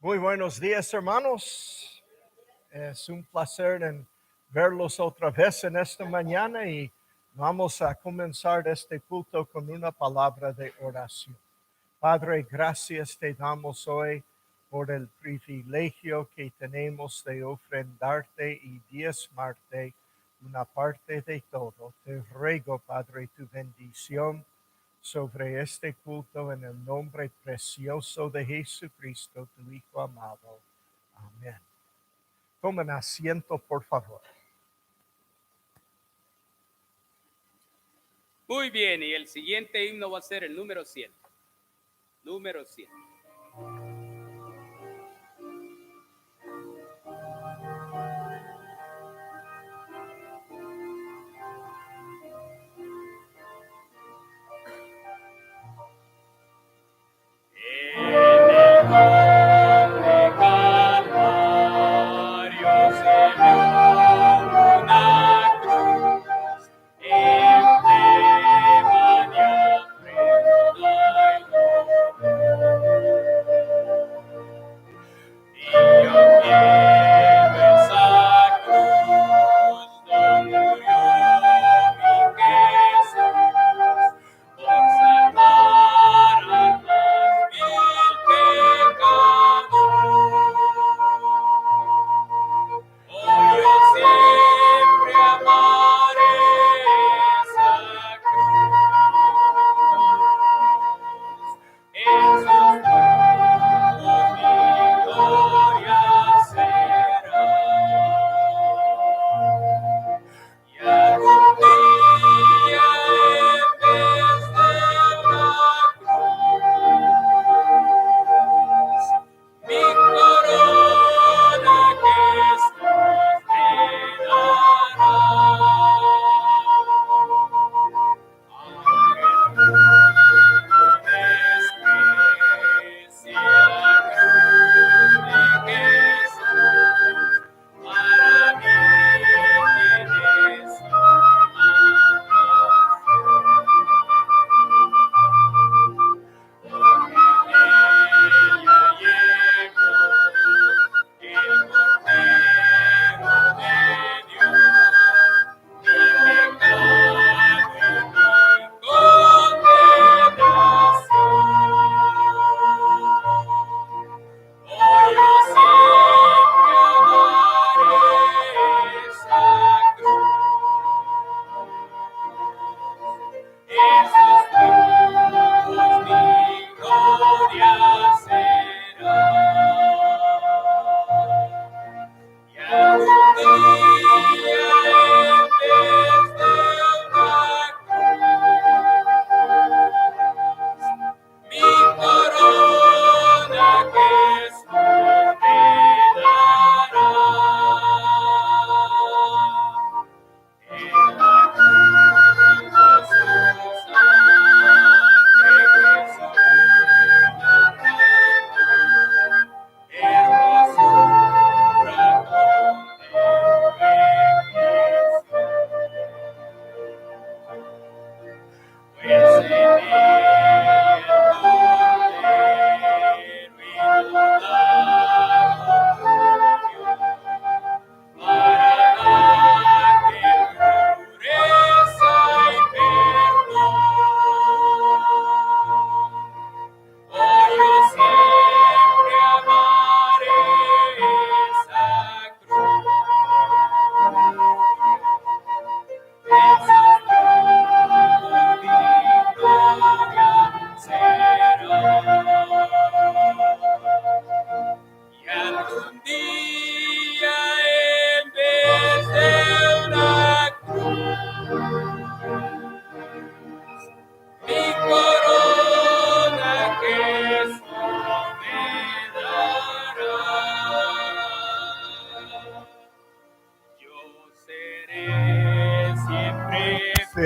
Muy buenos días, hermanos. Es un placer en verlos otra vez en esta mañana y vamos a comenzar este culto con una palabra de oración. Padre, gracias te damos hoy por el privilegio que tenemos de ofrendarte y diezmarte una parte de todo. Te ruego, Padre, tu bendición sobre este culto en el nombre precioso de Jesucristo, tu Hijo amado. Amén. Tomen asiento, por favor. Muy bien, y el siguiente himno va a ser el número 100. Número 100.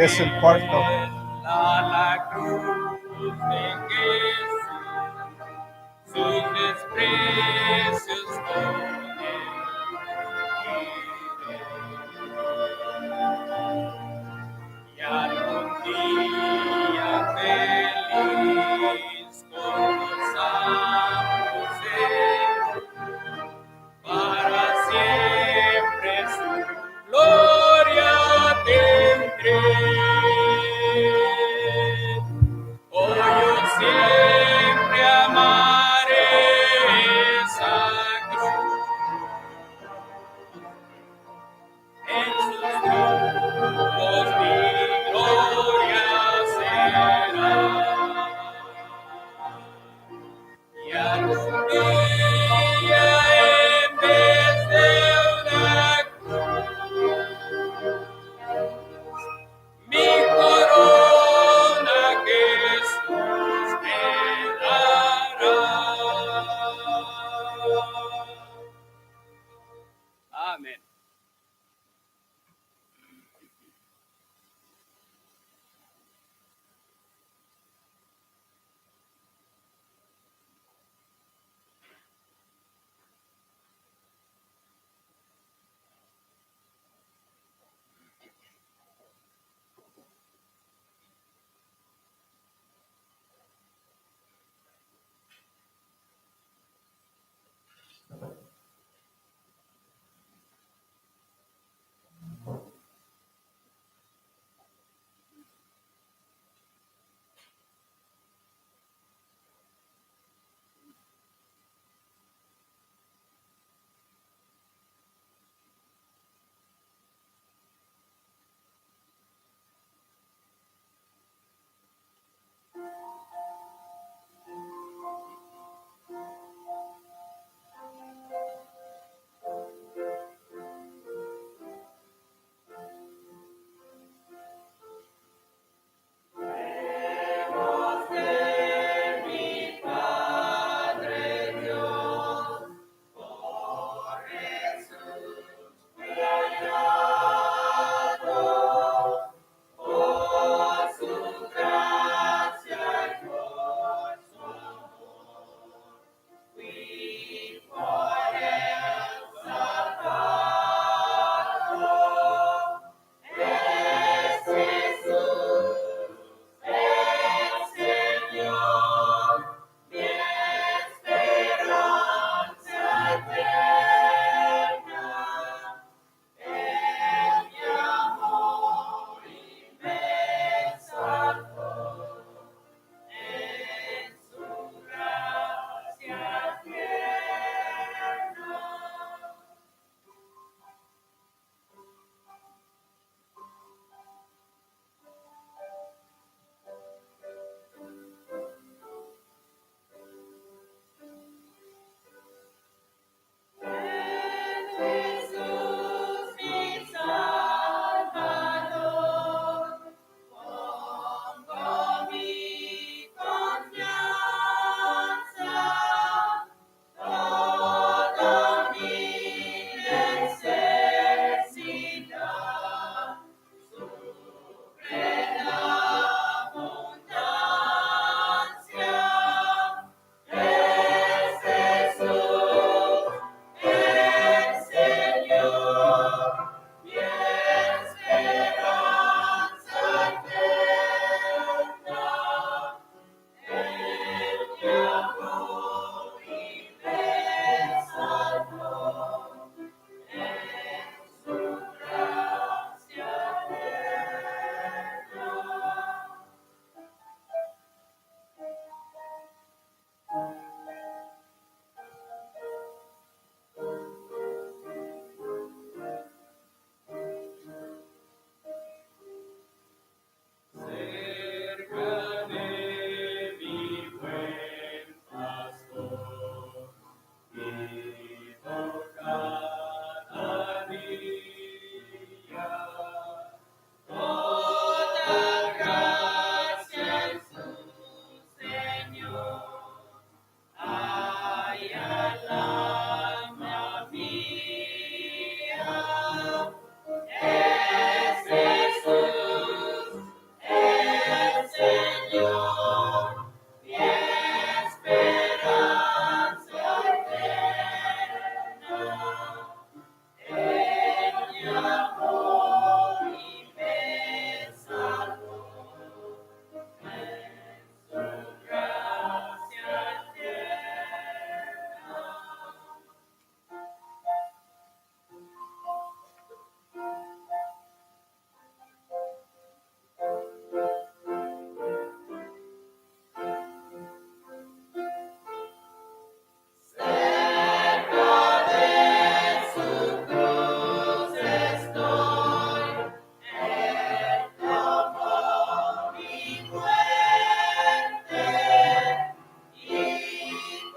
Es el cuarto. La cruz de Jesús, sus desprecios con y algún día feliz con los amos de Y algún día en vez de una cruz, mi corona Jesús me dará. Amén.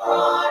Amén.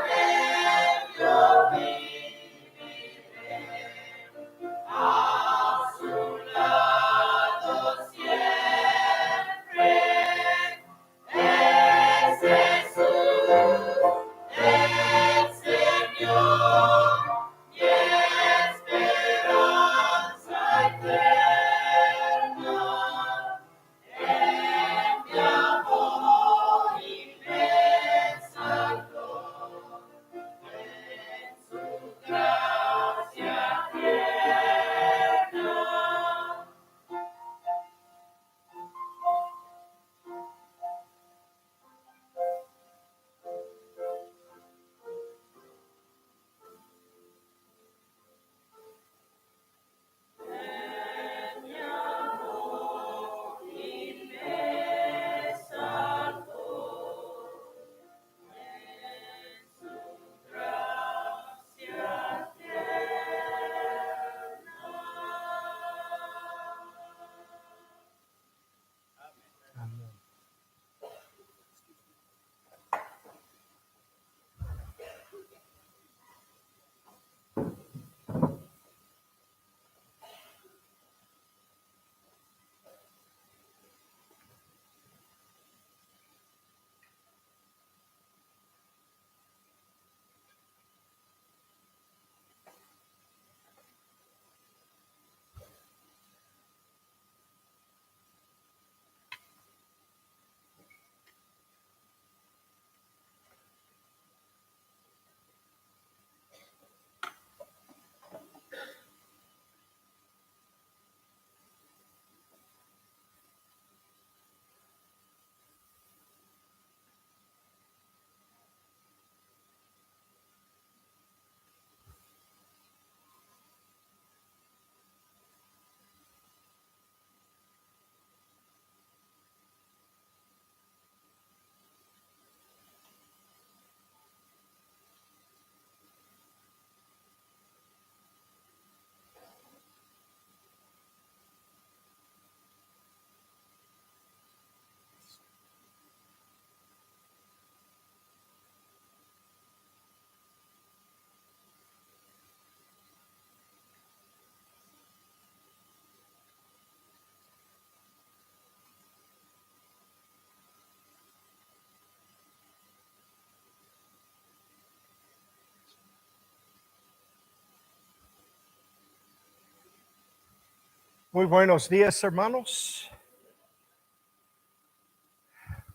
Muy buenos días, hermanos.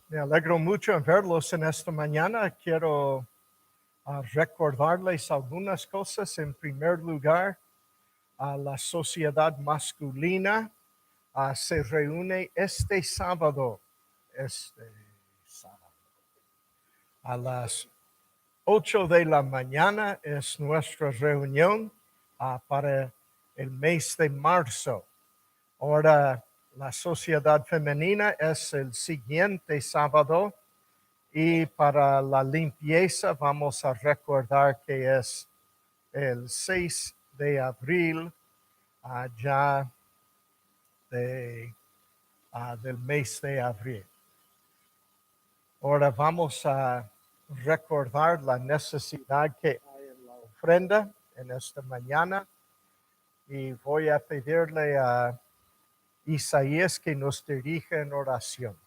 Me alegro mucho en verlos en esta mañana. Quiero recordarles algunas cosas. En primer lugar, la sociedad masculina se reúne este sábado, a las 8 de la mañana es nuestra reunión para el mes de marzo. Ahora, la sociedad femenina es el siguiente sábado y para la limpieza vamos a recordar que es el 6 de abril ya del mes de abril. Ahora vamos a recordar la necesidad que hay en la ofrenda en esta mañana y voy a pedirle a Isaías que nos dirija en oración.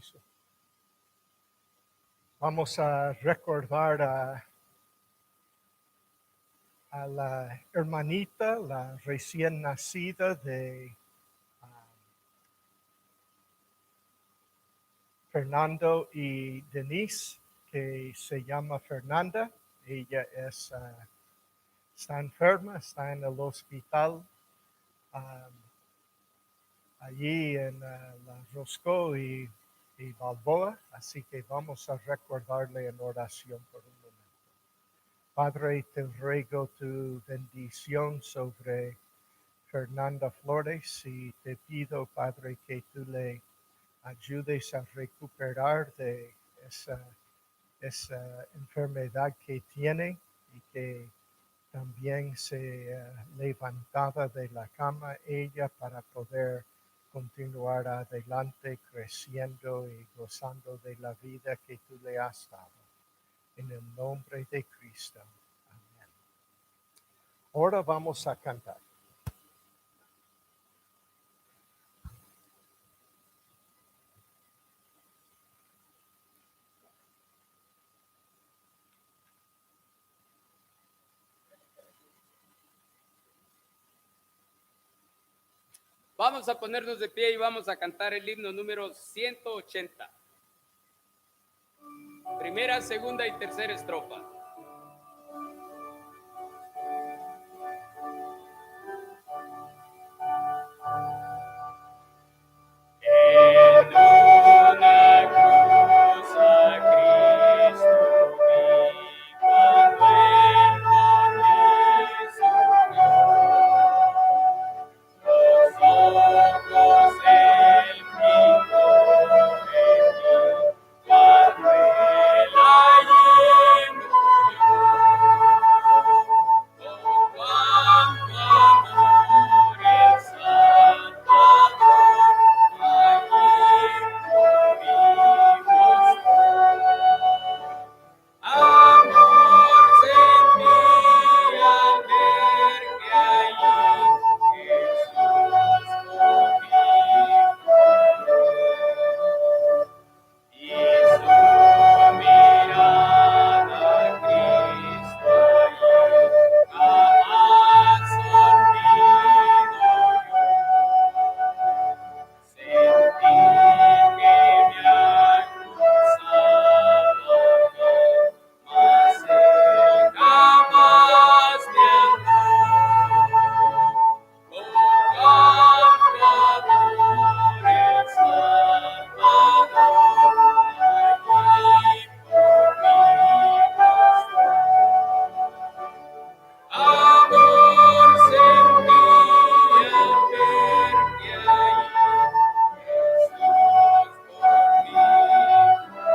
permiso. Vamos a recordar a la hermanita, la recién nacida de Fernando y Denise, que se llama Fernanda. Ella está enferma, está en el hospital allí en la Roscoe y Balboa, así que vamos a recordarle en oración por un momento. Padre, te ruego tu bendición sobre Fernanda Flores y te pido, Padre, que tú le ayudes a recuperar de esa enfermedad que tiene y que también se levantaba de la cama ella para poder continuar adelante creciendo y gozando de la vida que tú le has dado. En el nombre de Cristo. Amén. Ahora vamos a cantar. Vamos a ponernos de pie y vamos a cantar el himno número 180. Primera, segunda y tercera estrofa. En una cruz a Cristo vi cuando Él por mí sufrió. Los ojos Él fijó en mí cuando Él allí murió. Oh, cuánto amor el Salvador allí por mí mostró. Amor sentí al ver que allí Jesús por mí murió. Y su mirada Cristo allí jamás olvido yo. Sentí que me acusaba a mí, mas Él jamás me amó. Oh, cuánto amor el Salvador allí por mí mostró. Amor sentí al ver que allí Jesús por mí murió.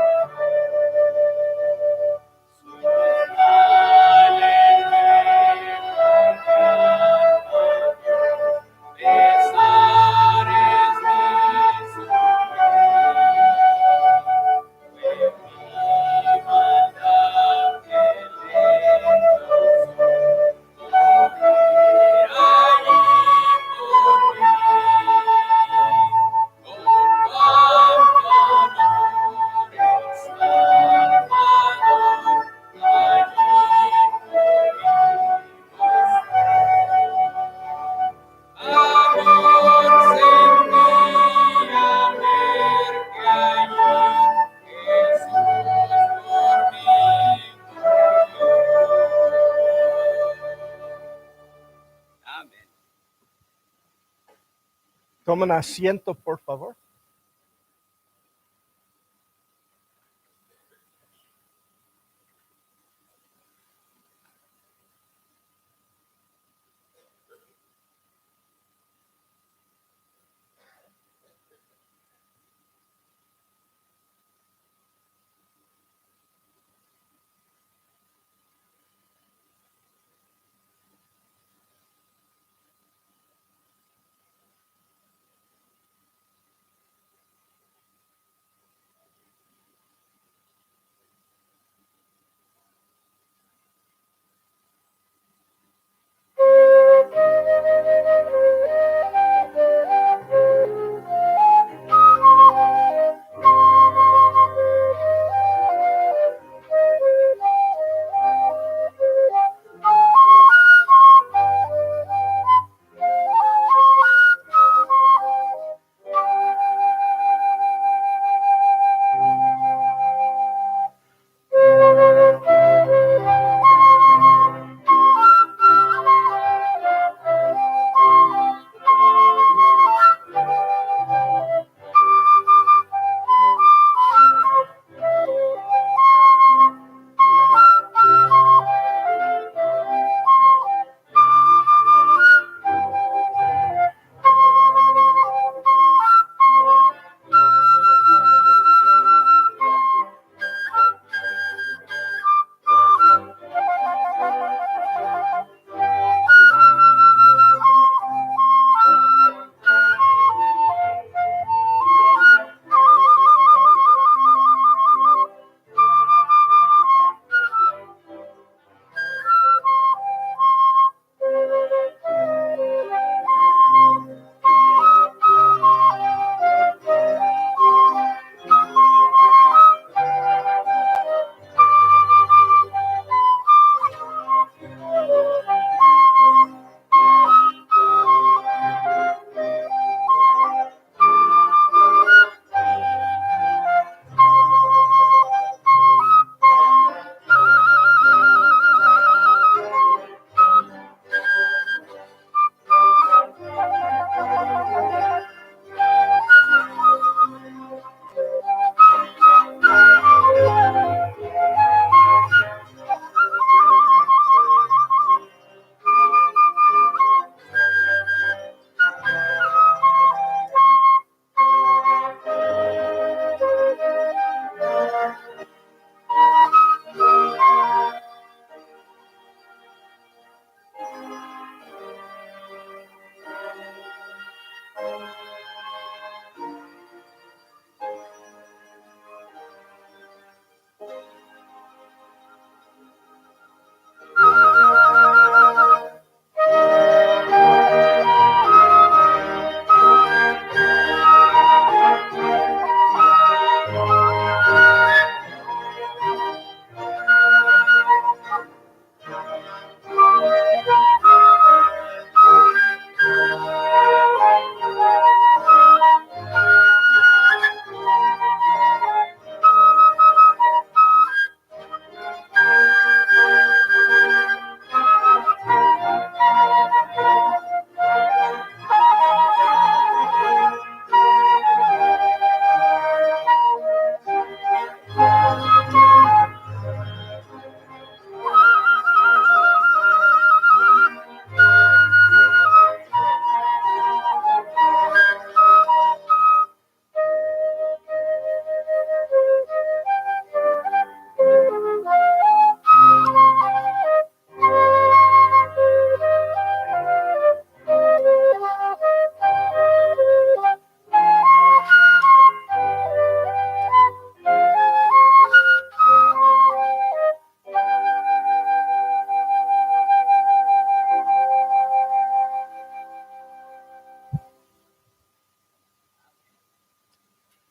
Sus males me confiaban yo, pesares mi sufrir. Fue mi maldad que le causó morir allí por mí. Oh, cuánto amor el Salvador allí por mí mostró. Amor sentí al ver que allí Jesús por mí murió. Amén. Tomen asiento, por favor.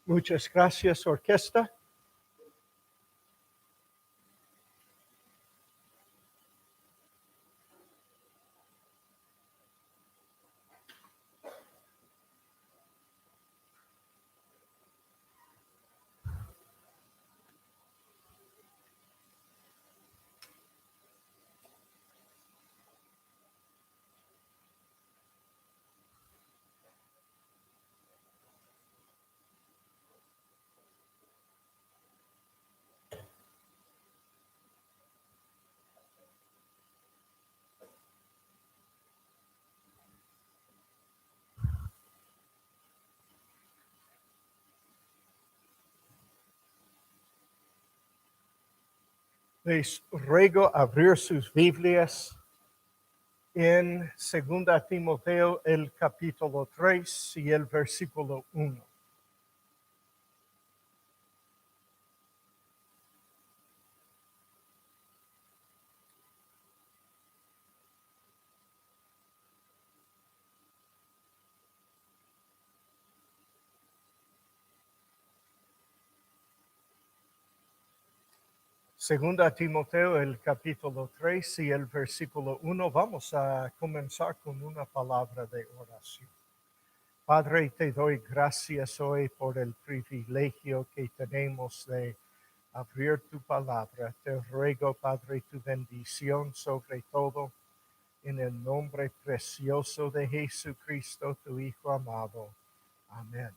Muchas gracias, orquesta. Les ruego abrir sus Biblias en II Timoteo, el capítulo 3 y el versículo 1. Segunda Timoteo, el capítulo 3 y el versículo 1. Vamos a comenzar con una palabra de oración. Padre, te doy gracias hoy por el privilegio que tenemos de abrir tu palabra. Te ruego, Padre, tu bendición sobre todo en el nombre precioso de Jesucristo, tu Hijo amado. Amén.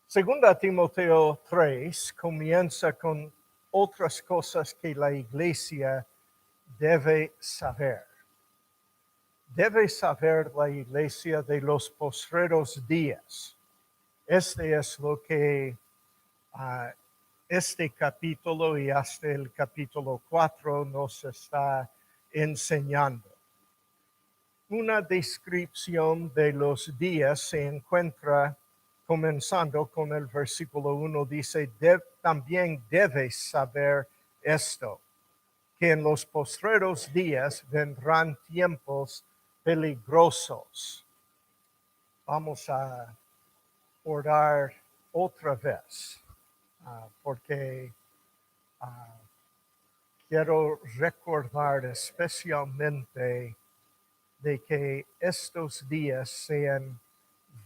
Segunda Timoteo 3 comienza con otras cosas que la iglesia debe saber. Debe saber la iglesia de los postreros días. Este es lo que este capítulo y hasta el capítulo 4 nos está enseñando. Una descripción de los días se encuentra comenzando con el versículo 1, dice, también debes saber esto, que en los postreros días vendrán tiempos peligrosos. Vamos a orar otra vez, porque quiero recordar especialmente de que estos días sean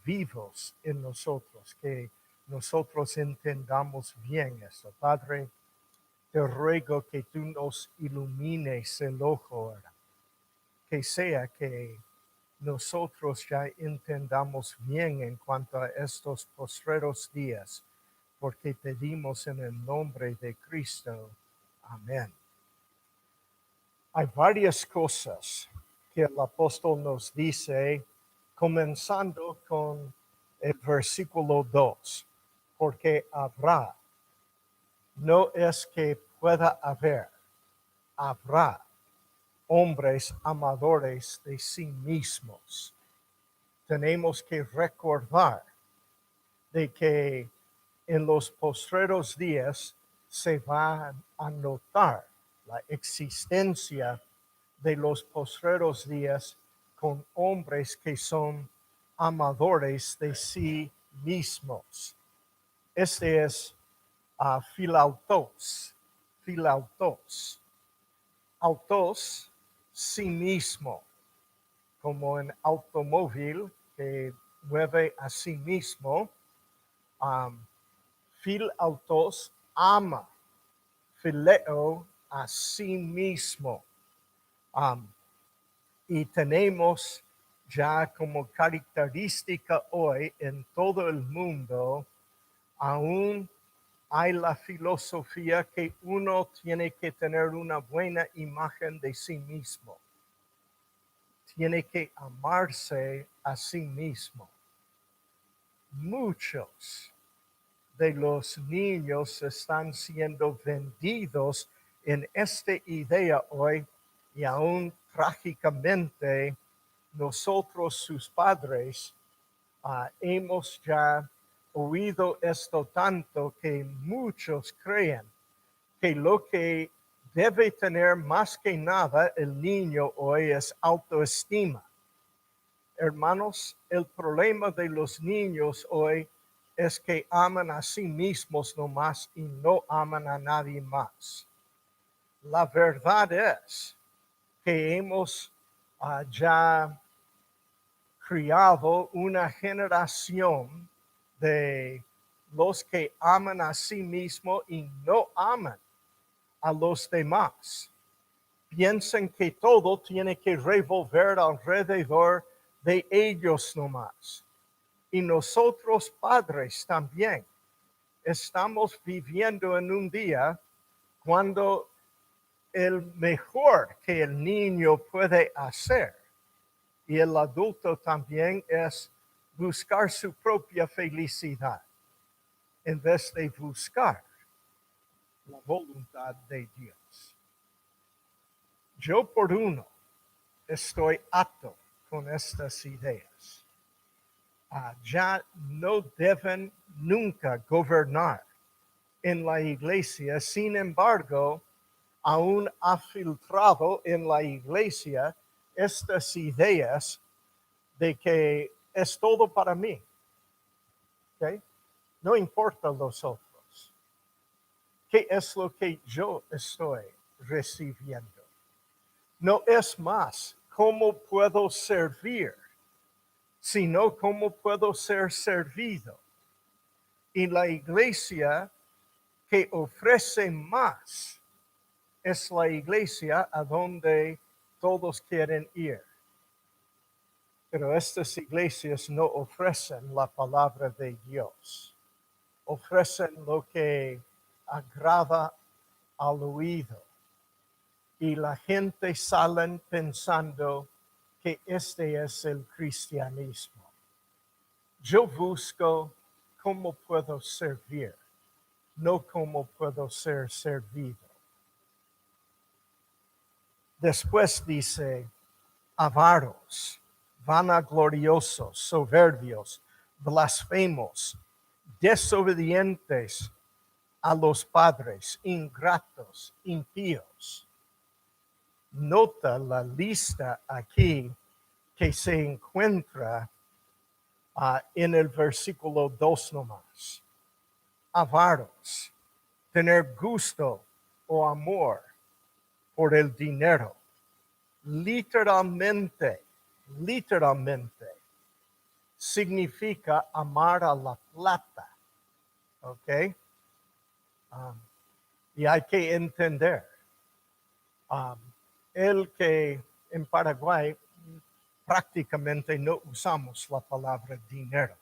vivos en nosotros, que nosotros entendamos bien esto. Padre, te ruego que tú nos ilumines el ojo ahora, que sea que nosotros ya entendamos bien en cuanto a estos postreros días, porque pedimos en el nombre de Cristo. Amén. Hay varias cosas que el apóstol nos dice, comenzando con el versículo 2, porque habrá, no es que pueda haber, habrá hombres amadores de sí mismos. Tenemos que recordar de que en los postreros días se va a notar la existencia de los postreros días con hombres que son amadores de sí mismos. Este es filautos, autos, sí mismo, como en automóvil que mueve a sí mismo. Filautos ama, fileo a sí mismo. Y tenemos ya como característica hoy en todo el mundo, aún hay la filosofía que uno tiene que tener una buena imagen de sí mismo. Tiene que amarse a sí mismo. Muchos de los niños están siendo vendidos en esta idea hoy y aún trágicamente nosotros sus padres hemos ya oído esto tanto que muchos creen que lo que debe tener más que nada el niño hoy es autoestima. Hermanos, el problema de los niños hoy es que aman a sí mismos nomás y no aman a nadie más. La verdad es que hemos ya criado una generación de los que aman a sí mismos y no aman a los demás. Piensan que todo tiene que revolver alrededor de ellos nomás. Y nosotros padres también estamos viviendo en un día cuando el mejor que el niño puede hacer y el adulto también es buscar su propia felicidad en vez de buscar la voluntad de Dios. Yo por uno estoy apto con estas ideas. Ya no deben nunca gobernar en la iglesia, sin embargo, aún ha filtrado en la iglesia estas ideas de que es todo para mí. ¿Okay? No importa los otros. ¿Qué es lo que yo estoy recibiendo? No es más cómo puedo servir, sino cómo puedo ser servido. Y la iglesia que ofrece más es la iglesia a donde todos quieren ir. Pero estas iglesias no ofrecen la palabra de Dios. Ofrecen lo que agrada al oído. Y la gente sale pensando que este es el cristianismo. Yo busco cómo puedo servir, no cómo puedo ser servido. Después dice, avaros, vanagloriosos, soberbios, blasfemos, desobedientes a los padres, ingratos, impíos. Nota la lista aquí que se encuentra en el versículo 2 nomás. Avaros, tener gusto o amor por el dinero. Literalmente, significa amar a la plata. ¿Ok? Y hay que entender. El que en Paraguay prácticamente no usamos la palabra dinero.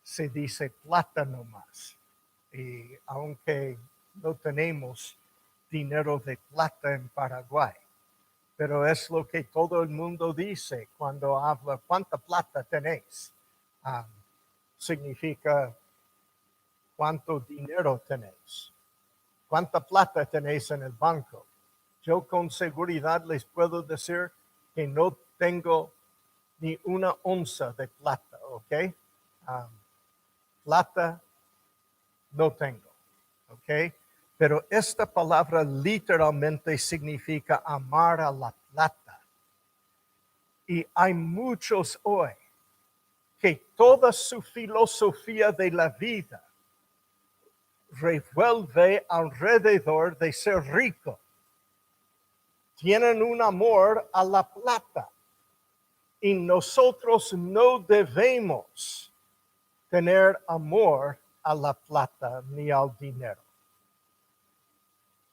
Se dice plata nomás. Y aunque no tenemos dinero de plata en Paraguay, pero es lo que todo el mundo dice cuando habla, ¿cuánta plata tenéis? Significa cuánto dinero tenéis. ¿Cuánta plata tenéis en el banco? Yo con seguridad les puedo decir que no tengo ni una onza de plata, ¿ok? Plata no tengo, ¿ok? Pero esta palabra literalmente significa amar a la plata. Y hay muchos hoy que toda su filosofía de la vida revuelve alrededor de ser rico. Tienen un amor a la plata. Y nosotros no debemos tener amor a la plata ni al dinero.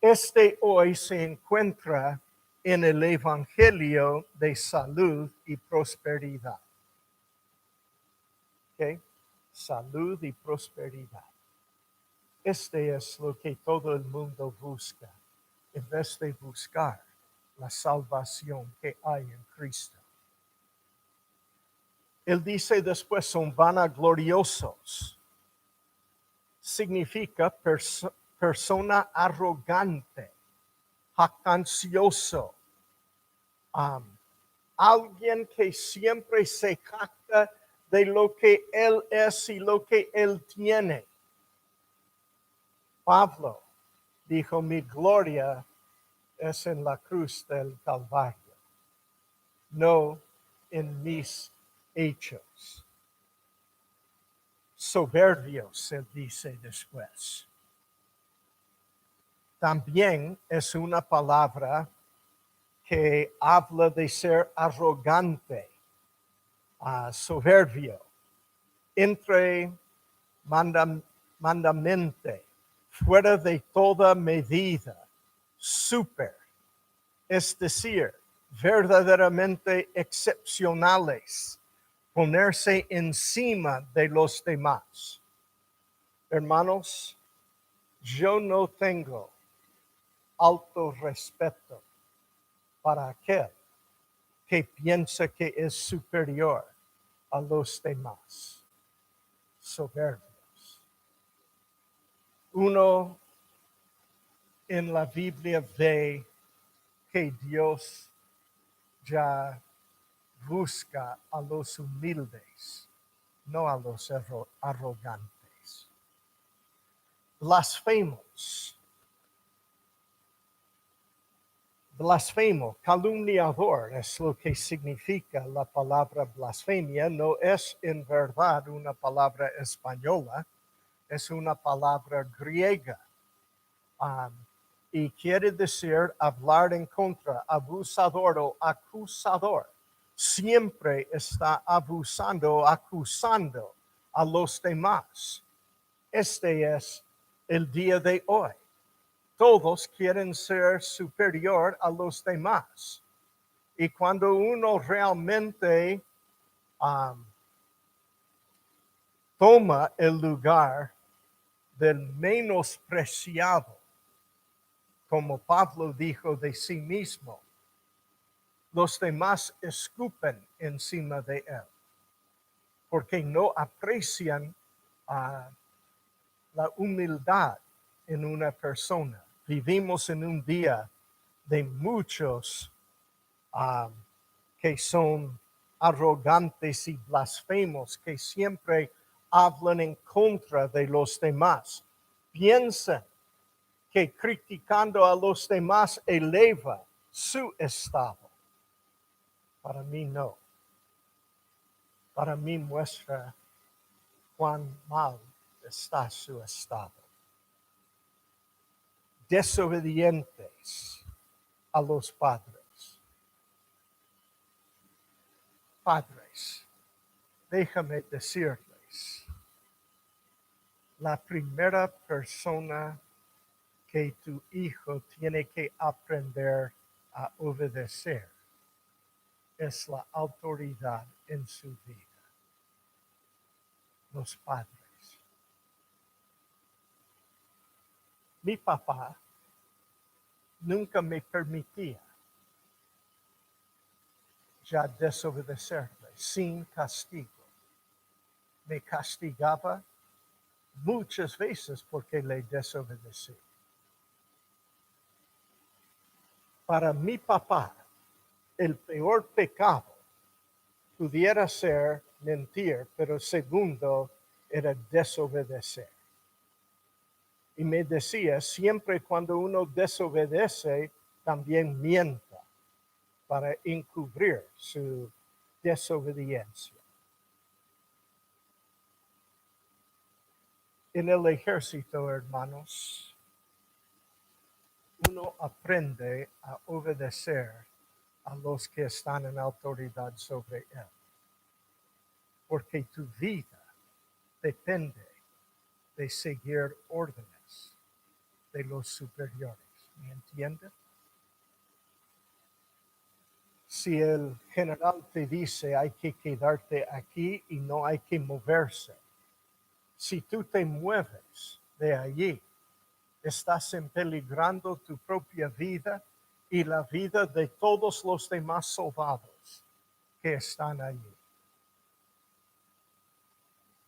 Este hoy se encuentra en el Evangelio de salud y prosperidad. ¿Okay? Salud y prosperidad. Este es lo que todo el mundo busca, en vez de buscar la salvación que hay en Cristo. Él dice después, son vanagloriosos. Significa persona arrogante, jactancioso. Alguien que siempre se jacta de lo que él es y lo que él tiene. Pablo dijo, mi gloria es en la cruz del Calvario, no en mis hechos. soberbios, él dice después. También es una palabra que habla de ser arrogante, soberbio, entre mandamente, fuera de toda medida, super, es decir, verdaderamente excepcionales, ponerse encima de los demás. Hermanos, yo no tengo alto respeto para aquel que piensa que es superior a los demás. Soberbios. Uno en la Biblia ve que Dios ya busca a los humildes, no a los arrogantes. Blasfemos. Blasfemo, calumniador, es lo que significa la palabra blasfemia. No es en verdad una palabra española, es una palabra griega. Y quiere decir hablar en contra, abusador o acusador. Siempre está abusando o acusando a los demás. Este es el día de hoy. Todos quieren ser superior a los demás. Y cuando uno realmente toma el lugar del menospreciado, como Pablo dijo de sí mismo, los demás escupen encima de él, porque no aprecian la humildad en una persona. Vivimos en un día de muchos que son arrogantes y blasfemos, que siempre hablan en contra de los demás. Piensan que criticando a los demás eleva su estado. Para mí no. Para mí muestra cuán mal está su estado. Desobedientes a los padres. Padres, déjame decirles, la primera persona que tu hijo tiene que aprender a obedecer es la autoridad en su vida. Los padres. Mi papá nunca me permitía ya desobedecerle sin castigo. Me castigaba muchas veces porque le desobedecí. Para mi papá, el peor pecado pudiera ser mentir, pero segundo era desobedecer. Y me decía, siempre cuando uno desobedece, también mienta para encubrir su desobediencia. En el ejército, hermanos, uno aprende a obedecer a los que están en autoridad sobre él. Porque tu vida depende de seguir órdenes de los superiores. ¿Me entienden? Si el general te dice hay que quedarte aquí y no hay que moverse, si tú te mueves de allí, estás empeligrando tu propia vida y la vida de todos los demás soldados que están allí.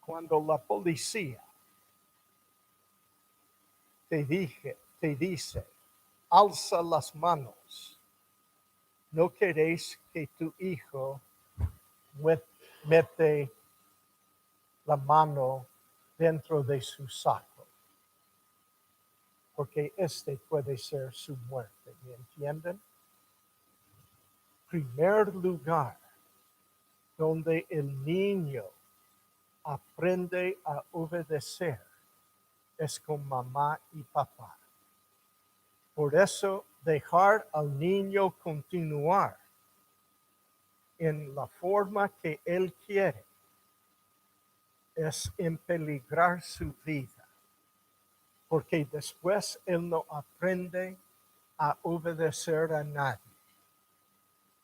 Cuando la policía te dice, alza las manos, no queréis que tu hijo mete la mano dentro de su saco, porque este puede ser su muerte, ¿me entienden? Primer lugar donde el niño aprende a obedecer es con mamá y papá. Por eso, dejar al niño continuar en la forma que él quiere es empeligrar su vida, porque después él no aprende a obedecer a nadie.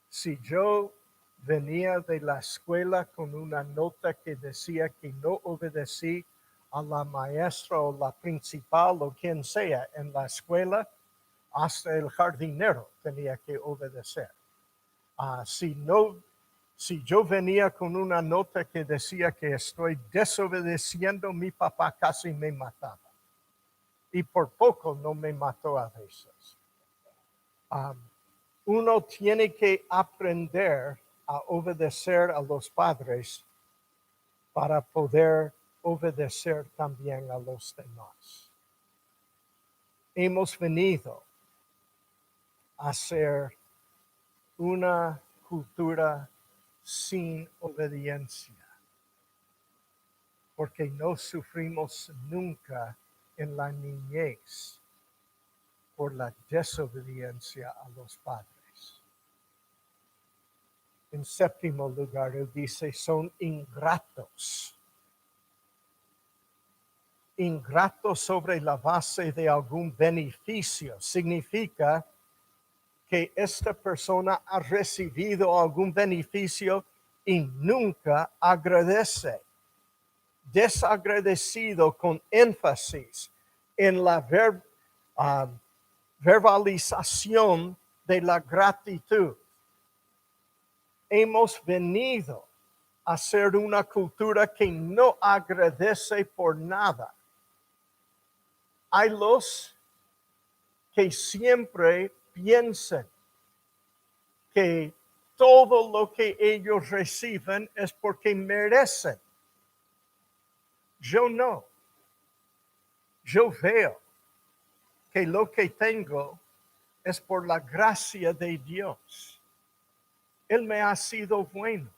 Si yo venía de la escuela con una nota que decía que no obedecí a la maestra o la principal o quien sea en la escuela, hasta el jardinero tenía que obedecer. Si yo venía con una nota que decía que estoy desobedeciendo, mi papá casi me mataba. Y por poco no me mató a veces. Uno tiene que aprender a obedecer a los padres para poder obedecer también a los demás. Hemos venido a ser una cultura sin obediencia, porque no sufrimos nunca en la niñez por la desobediencia a los padres. En séptimo lugar, él dice, son ingratos. Ingratos sobre la base de algún beneficio. Significa que esta persona ha recibido algún beneficio y nunca agradece. Desagradecido con énfasis en la verbalización de la gratitud. Hemos venido a ser una cultura que no agradece por nada. Hay los que siempre piensan que todo lo que ellos reciben es porque merecen. Yo no. Yo veo que lo que tengo es por la gracia de Dios. Él me ha sido bueno.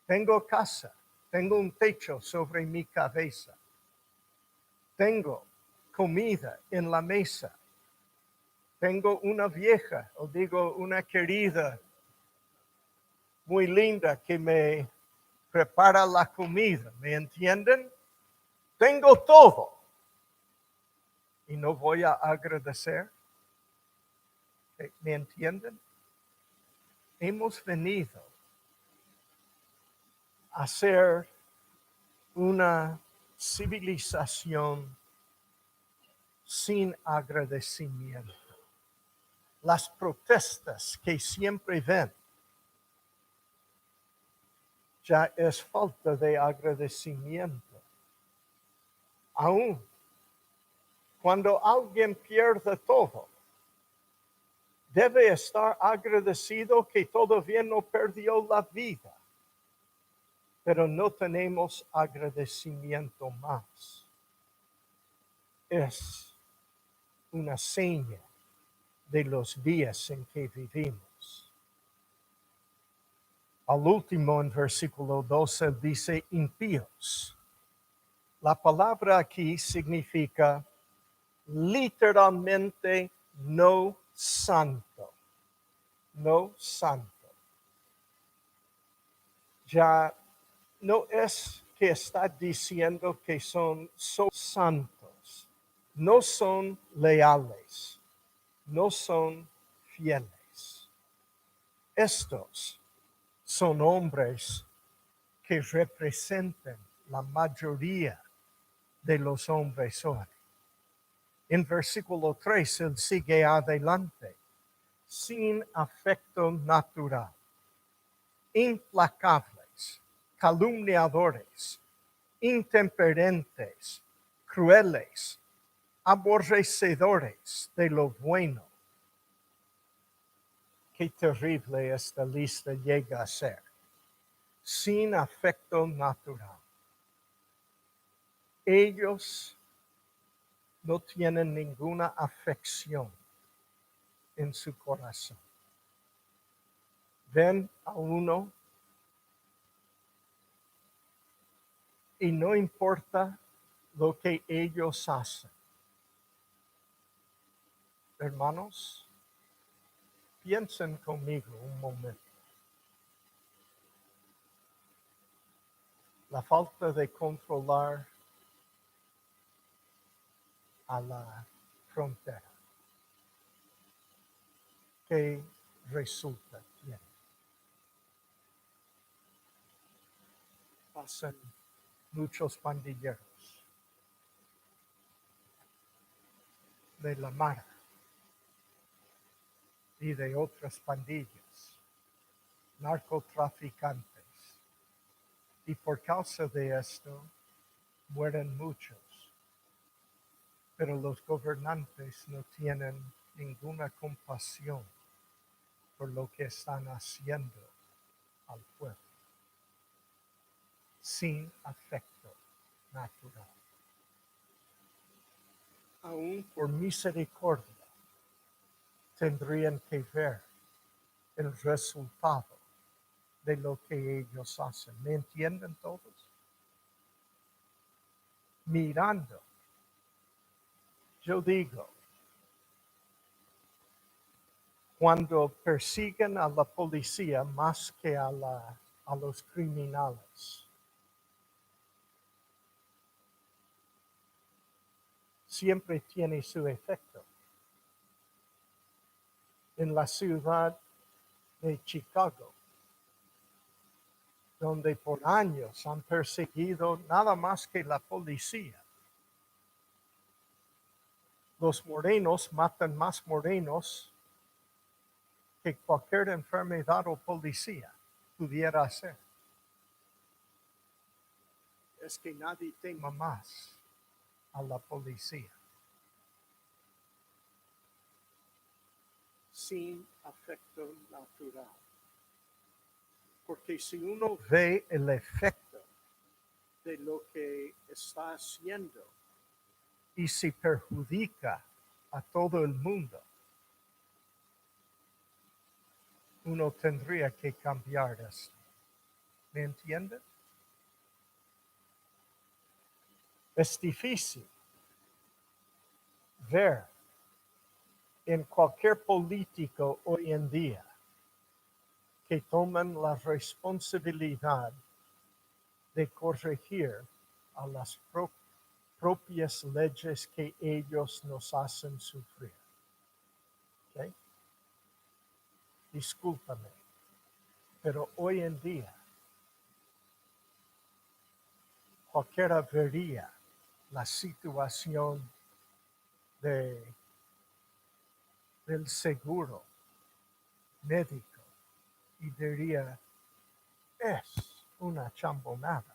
Tengo casa, tengo un techo sobre mi cabeza. Tengo comida en la mesa. Tengo una vieja, o digo una querida, muy linda que me prepara la comida. ¿Me entienden? Tengo todo. Y no voy a agradecer. ¿Me entienden? Hemos venido a ser una civilización sin agradecimiento. Las protestas que siempre ven ya es falta de agradecimiento. Aún cuando alguien pierde todo, debe estar agradecido que todavía no perdió la vida. Pero no tenemos agradecimiento más. Es una seña de los días en que vivimos. Al último, en versículo 12, dice impíos. La palabra aquí significa literalmente no santo. No santo. Ya no es que está diciendo que son santos. No son leales. No son fieles. Estos son hombres que representan la mayoría de los hombres hoy. En versículo 3, él sigue adelante. Sin afecto natural, implacables, calumniadores, intemperentes, crueles, aborrecedores de lo bueno. Qué terrible esta lista llega a ser. Sin afecto natural. Ellos no tienen ninguna afección en su corazón. Ven a uno Y no importa lo que ellos hacen. Hermanos, piensen conmigo un momento. La falta de controlar a la frontera. ¿Qué resulta tiene? Pasan muchos pandilleros de la mar y de otras pandillas, narcotraficantes. Y por causa de esto mueren muchos. Pero los gobernantes no tienen ninguna compasión por lo que están haciendo al pueblo, sin afecto natural. Aún por misericordia tendrían que ver el resultado de lo que ellos hacen. ¿Me entienden todos? Mirando, yo digo, cuando persiguen a la policía más que a los criminales, siempre tiene su efecto. En la ciudad de Chicago, donde por años han perseguido nada más que la policía. Los morenos matan más morenos que cualquier enfermedad o policía pudiera hacer. Es que nadie tema más a la policía. Sin afecto natural. Porque si uno ve el efecto de lo que está haciendo y si perjudica a todo el mundo, uno tendría que cambiar esto. ¿Me entienden? Es difícil ver en cualquier político hoy en día que toman la responsabilidad de corregir a las propias leyes que ellos nos hacen sufrir. ¿Okay? Discúlpame, pero hoy en día cualquiera vería la situación del seguro médico y diría, es una chambonada.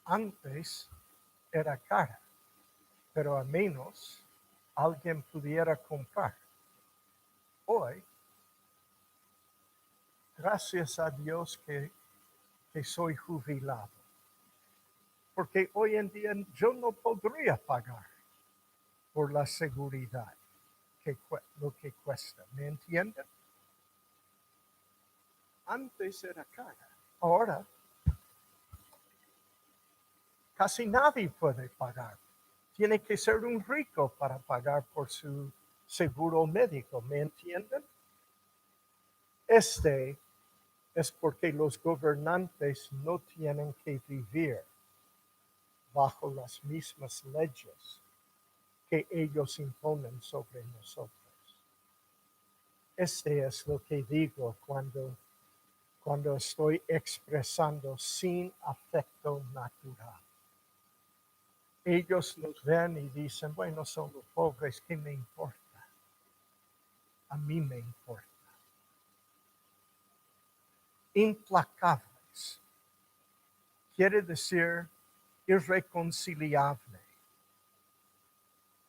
Antes era cara, pero al menos alguien pudiera comprar. Hoy, gracias a Dios que soy jubilado, porque hoy en día yo no podría pagar por la seguridad lo que cuesta. ¿Me entienden? Antes era cara. Ahora casi nadie puede pagar. Tiene que ser un rico para pagar por su seguro médico. ¿Me entienden? Este es porque los gobernantes no tienen que vivir bajo las mismas leyes que ellos imponen sobre nosotros. Este es lo que digo cuando estoy expresando sin afecto natural. Ellos los ven y dicen, bueno, son los pobres, ¿qué me importa? A mí me importa. Implacables quiere decir irreconciliable,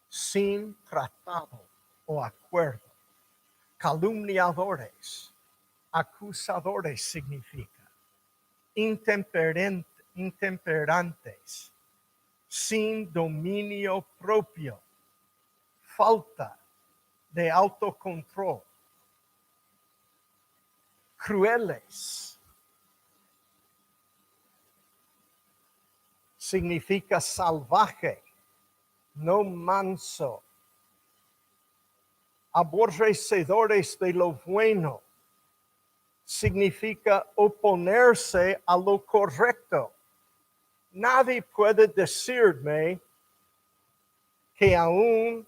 sin tratado o acuerdo. Calumniadores, acusadores significa, intemperantes, sin dominio propio, falta de autocontrol, crueles, significa salvaje, no manso, aborrecedores de lo bueno, significa oponerse a lo correcto. Nadie puede decirme que aún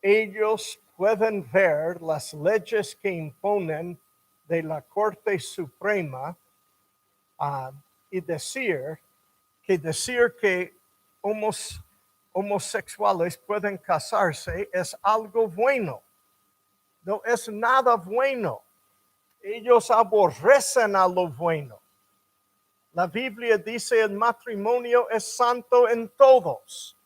ellos pueden ver las leyes que imponen de la Corte Suprema y decir que homosexuales pueden casarse es algo bueno. No es nada bueno. Ellos aborrecen a lo bueno. La Biblia dice el matrimonio es santo en todos.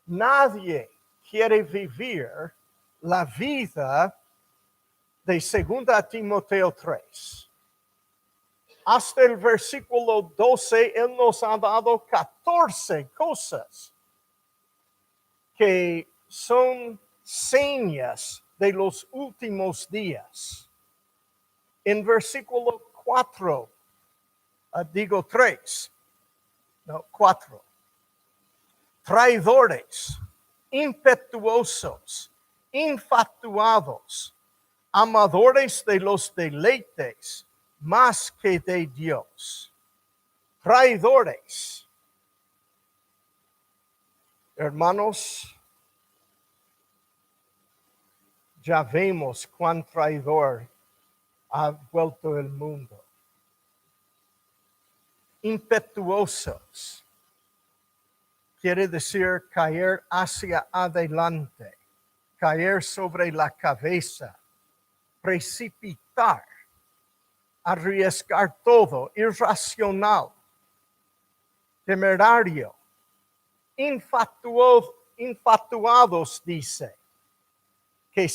Nadie quiere vivir la vida de II Timoteo 3. Hasta el versículo 12, Él nos ha dado 14 cosas que son señas de los últimos días. En versículo 4, digo 3, no, 4. Traidores, impetuosos, infatuados, amadores de los deleites más que de Dios. Traidores. Hermanos, ya vemos cuán traidor ha vuelto el mundo. Impetuosos quiere decir caer hacia adelante, caer sobre la cabeza, precipitar, arriesgar todo, irracional, temerario, infatuados, dice, que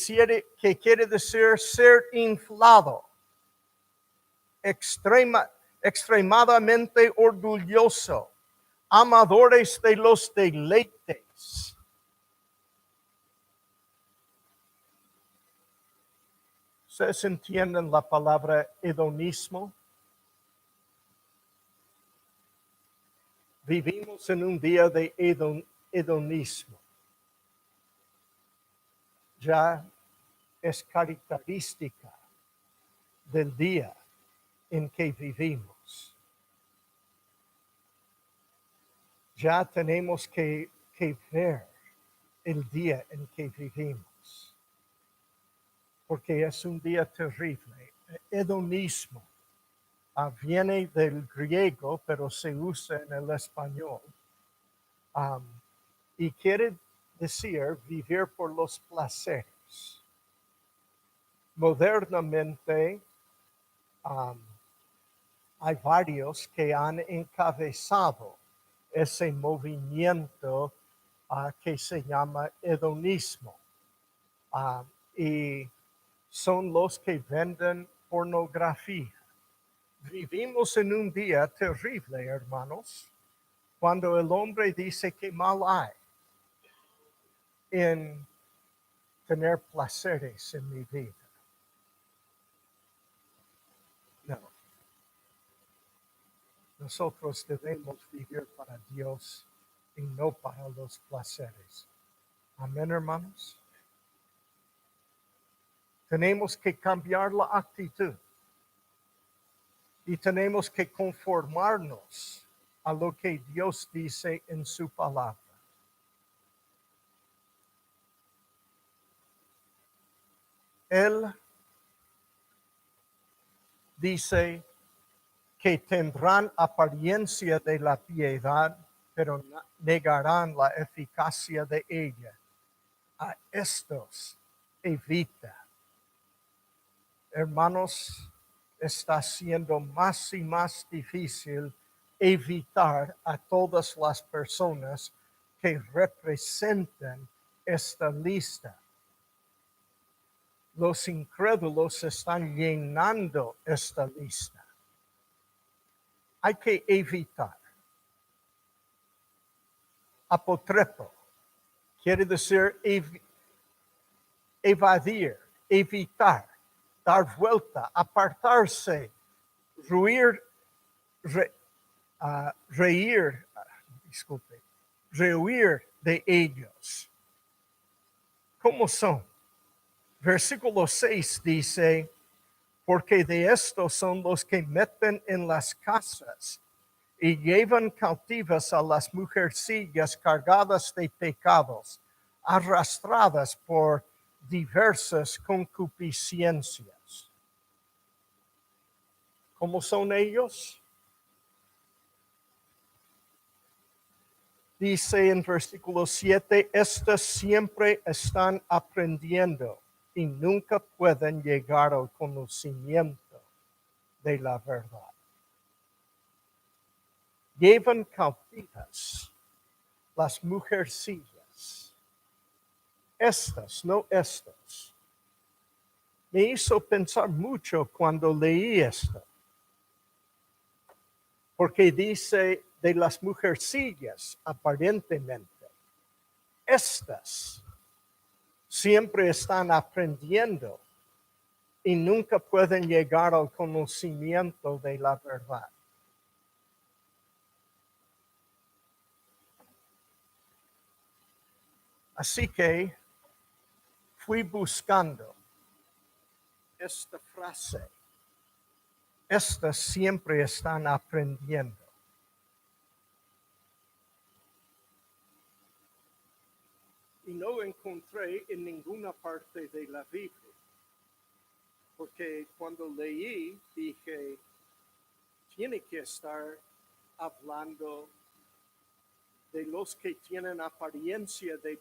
quiere decir ser inflado, extremadamente orgulloso, amadores de los deleites. ¿Ustedes entienden la palabra hedonismo? Vivimos en un día de hedonismo. Ya es característica del día en que vivimos. Ya tenemos que ver el día en que vivimos, porque es un día terrible. Hedonismo viene del griego, pero se usa en el español, y quiere decir vivir por los placeres. Modernamente, hay varios que han encabezado ese movimiento que se llama hedonismo. Y son los que venden pornografía. Vivimos en un día terrible, hermanos, cuando el hombre dice que mal hay en tener placeres en mi vida. No. Nosotros debemos vivir para Dios y no para los placeres. Amén, hermanos. Tenemos que cambiar la actitud y tenemos que conformarnos a lo que Dios dice en su palabra. Él dice que tendrán apariencia de la piedad, pero negarán la eficacia de ella. A estos evita. Hermanos, está siendo más y más difícil evitar a todas las personas que representan esta lista. Los incrédulos están llenando esta lista. Hay que evitar. Apotrepo quiere decir evadir, evitar, dar vuelta, apartarse, reír, disculpe, rehuir de ellos. ¿Cómo son? Versículo 6 dice, porque de estos son los que meten en las casas y llevan cautivas a las mujercillas cargadas de pecados, arrastradas por diversas concupiscencias. ¿Cómo son ellos? Dice en versículo 7, estas siempre están aprendiendo y nunca pueden llegar al conocimiento de la verdad. Llevan cautivas las mujercillas. Estas, no estos. Me hizo pensar mucho cuando leí esto. Porque dice de las mujercillas, aparentemente. Estas siempre están aprendiendo y nunca pueden llegar al conocimiento de la verdad. Así que fui buscando esta frase. Estas siempre están aprendiendo. Y no encontré en ninguna parte de la Biblia. Porque cuando leí, dije, tiene que estar hablando de los que tienen apariencia de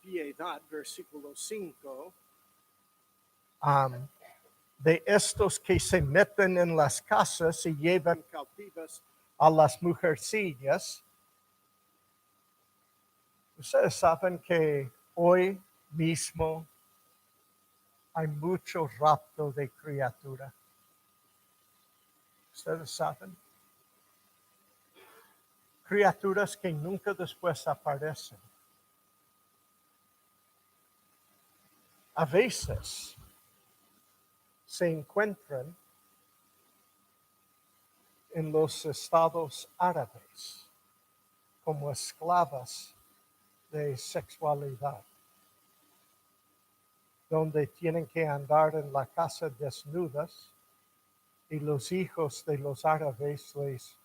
piedad, versículo 5, de estos que se meten en las casas y llevan cautivas a las mujercillas. Ustedes saben que hoy mismo hay mucho rapto de criatura. Ustedes saben. Criaturas que nunca después aparecen. A veces se encuentran en los estados árabes como esclavas de sexualidad, donde tienen que andar en la casa desnudas y los hijos de los árabes les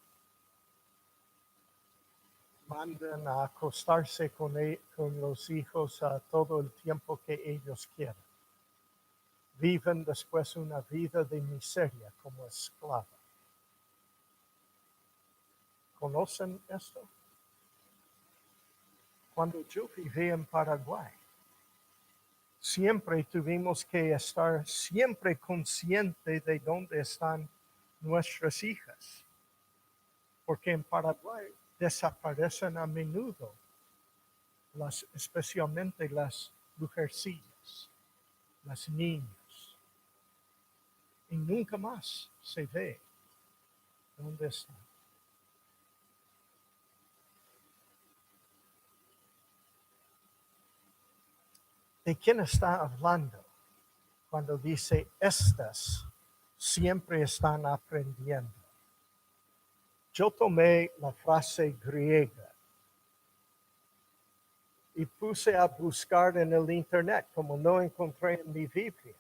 mandan a acostarse con los hijos todo el tiempo que ellos quieran. Viven después una vida de miseria como esclavas. ¿Conocen esto? Cuando yo viví en Paraguay, siempre tuvimos que estar siempre conscientes de dónde están nuestras hijas. Porque en Paraguay desaparecen a menudo, especialmente las mujercillas, las niñas. Y nunca más se ve dónde están. ¿De quién está hablando cuando dice estas siempre están aprendiendo? Yo tomé la frase griega y puse a buscar en el internet, como no encontré en mi Biblia,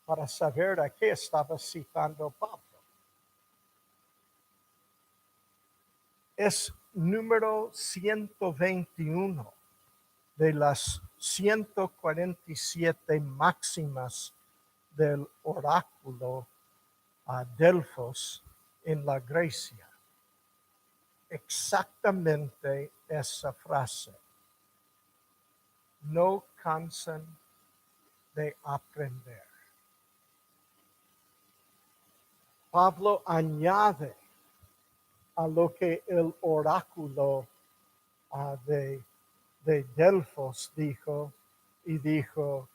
para saber a qué estaba citando Pablo. Es número 121 de las 147 máximas del oráculo a Delfos en la Grecia. Exactamente esa frase. No cansan de aprender. Pablo añade a lo que el oráculo de Delfos dijo, y dijo,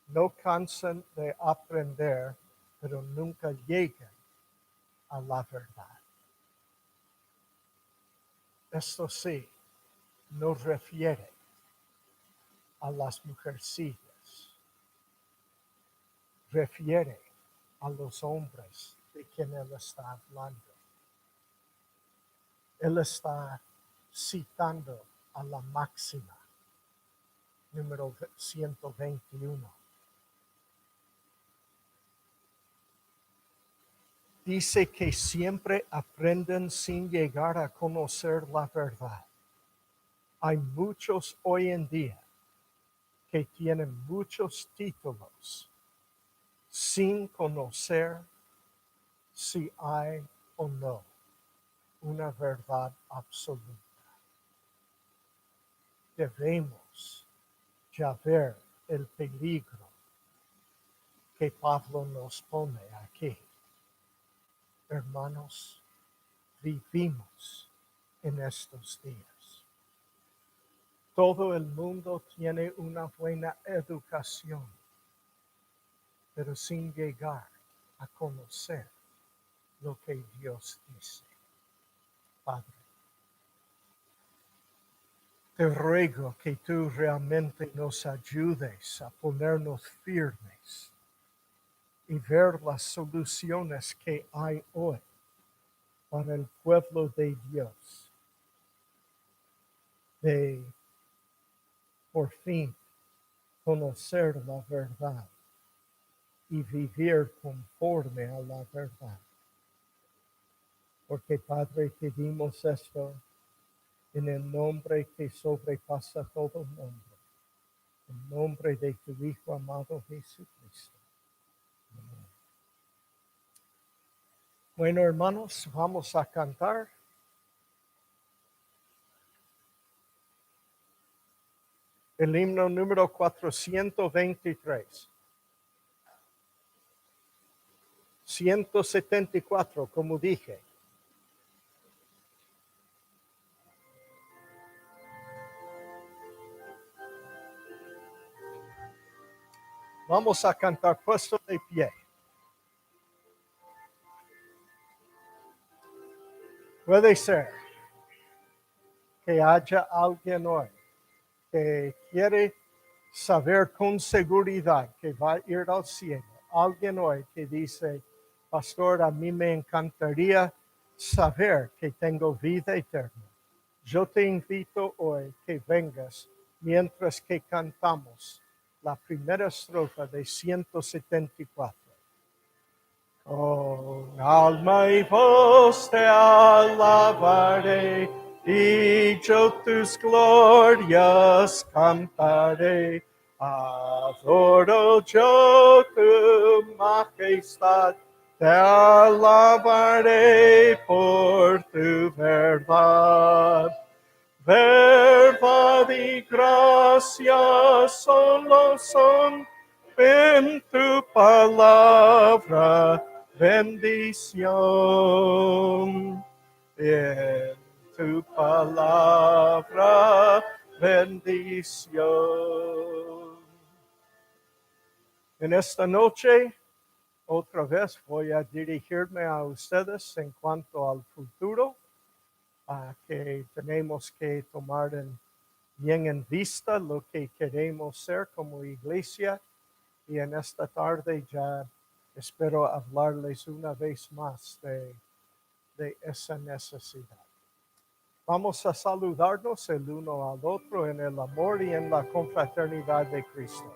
no cansan de aprender, pero nunca llegan a la verdad. Esto sí, no refiere a las mujercillas, refiere a los hombres de quien él está hablando. Él está citando a la máxima, número 121. Dice que siempre aprenden sin llegar a conocer la verdad. Hay muchos hoy en día que tienen muchos títulos sin conocer si hay o no una verdad absoluta. Debemos ya ver el peligro que Pablo nos pone aquí. Hermanos, vivimos en estos días. Todo el mundo tiene una buena educación, pero sin llegar a conocer lo que Dios dice. Padre, te ruego que tú realmente nos ayudes a ponernos firmes y ver las soluciones que hay hoy para el pueblo de Dios, de por fin conocer la verdad y vivir conforme a la verdad. Porque Padre, pedimos esto en el nombre que sobrepasa todo nombre, en nombre de tu Hijo amado Jesucristo. Amén. Bueno, hermanos, vamos a cantar. El himno número 423. 174, como dije. Vamos a cantar puesto de pie. Puede ser que haya alguien hoy que quiere saber con seguridad que va a ir al cielo. Alguien hoy que dice, pastor, a mí me encantaría saber que tengo vida eterna. Yo te invito hoy que vengas mientras que cantamos la primera estrofa de 174. Con alma y voz te alabaré, y yo tus glorias cantaré. Adoro yo tu majestad, te alabaré por tu verdad. Verdad y gracia solo son en tu palabra, bendición. En tu palabra, bendición. En esta noche, otra vez voy a dirigirme a ustedes en cuanto al futuro, que tenemos que tomar bien en vista lo que queremos ser como iglesia. Y en esta tarde ya espero hablarles una vez más de esa necesidad. Vamos a saludarnos el uno al otro en el amor y en la confraternidad de Cristo.